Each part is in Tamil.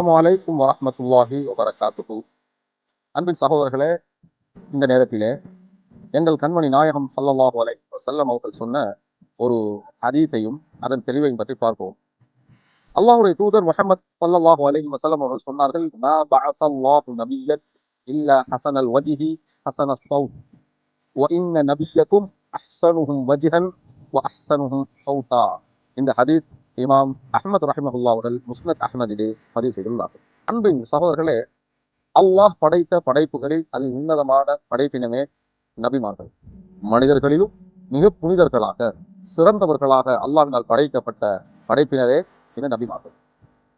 அஸ்ஸலாமு அலைக்கும் வரஹ்மத்துல்லாஹி வபரகாத்துஹு. அன்பின் சகோதரர்களே, இந்த நேரத்திலே எங்கள் கண்மணி நாயகம் ஸல்லல்லாஹு அலைஹி வஸல்லம் அவர்கள் சொன்ன ஒரு ஹதீஸையும் அதன் தெளிவையும் பற்றி பார்ப்போம். அல்லாஹ்வுடைய தூதர் முஹம்மத் ஸல்லல்லாஹு அலைஹி வஸல்லம் அவர்கள் சொன்னார்கள், மா பஅஸல்லாஹு நபிய்யன் இல்லா ஹஸனல் வஜ்ஹி ஹஸனஸ் ஸௌத் வ இன்ன நபிய்யக்கும் அஹ்ஸனுஹும் வஜ்ஹன் வ அஹ்ஸனுஹும் ஸௌதா. இந்த ஹதீஸ் இமாம் அஹ்மத் ரஹிமஹுல்லாஹ் அவர்கள் முஸ்னத் அஹ்மதிலே பதிவு செய்துள்ளார்கள். அன்பின் சகோதரர்களே, அல்லாஹ் படைத்த படைப்புகளில் அது உன்னதமான படைப்பினமே நபிமார்கள். மனிதர்களிலும் மிக புனிதர்களாக சிறந்தவர்களாக அல்லாஹ்வினால் படைக்கப்பட்ட படைப்பினரே இந்த நபிமார்கள்.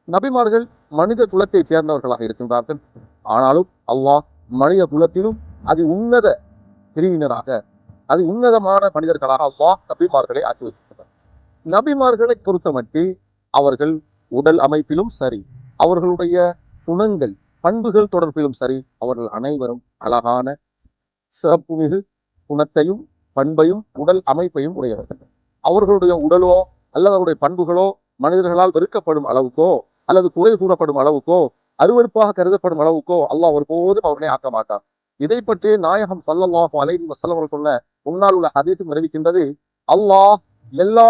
நபிமார்கள் மனித குலத்தைச் சேர்ந்தவர்களாக இருக்கின்றார்கள். ஆனாலும் அல்லாஹ் மனித குலத்திலும் அது உன்னத பிரிவினராக அது உன்னதமான மனிதர்களாக அல்லாஹ் நபிமார்களை ஆக்கி வைக்கின்றார். நபிமார்களை பொறுத்தமட்டில் அவர்கள் உடல் அமைப்பிலும் சரி, அவர்களுடைய குணங்கள் பண்புகள் தொடர்பிலும் சரி, அவர்கள் அனைவரும் அழகான சிறப்புமிகு குணத்தையும் பண்பையும் உடல் அமைப்பையும் உடையவர்கள். அவர்களுடைய உடலோ அல்லது அவருடைய பண்புகளோ மனிதர்களால் வெறுக்கப்படும் அளவுக்கோ அல்லது குறை கூறப்படும் அளவுக்கோ அருவருப்பாக கருதப்படும் அளவுக்கோ அல்லாஹ் ஒருபோதும் அவர்களை ஆக்க மாட்டார். இதை பற்றி நாயகம் ஸல்லல்லாஹு அலைஹி வஸல்லம் அவர்கள் சொன்ன முன்னால் உள்ள ஹதீஸும் அறிவிக்கின்றது, அல்லாஹ் எல்லா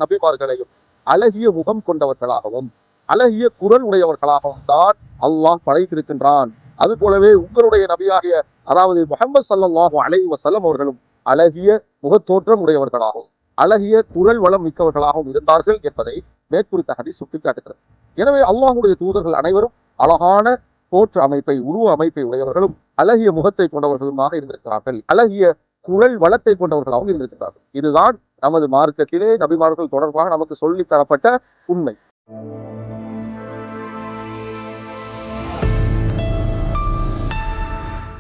நபிமார்களையும் அழகிய முகம் கொண்டவர்களாகவும் அழகிய குரல் உடையவர்களாகவும் தான் அல்லாஹ் படைத்திருக்கின்றான். அது போலவே உங்களுடைய நபியாகிய அதாவது முஹம்மது ஸல்லல்லாஹு அலைஹி வஸல்லம் அவர்களும் அழகிய முகத்தோற்றம் உடையவர்களாகவும் அழகிய குரல் வளம் மிக்கவர்களாகவும் இருந்தார்கள் என்பதை மேற்குறித்த ஹதீஸ் சுட்டிக்காட்டுகிறது. எனவே அல்லாஹ்வுடைய தூதர்கள் அனைவரும் அழகான தோற்ற அமைப்பை உருவ அமைப்பை உடையவர்களும் அழகிய முகத்தை கொண்டவர்களுமாக இருந்திருக்கிறார்கள். அழகிய குரல் வளத்தை கொண்டவர்களாகவும் இருந்திருக்கிறார்கள். இதுதான் நமது மார்க்கத்திலே நபிமார்கள் தொடர்பாக நமக்கு சொல்லித் தரப்பட்ட உண்மை.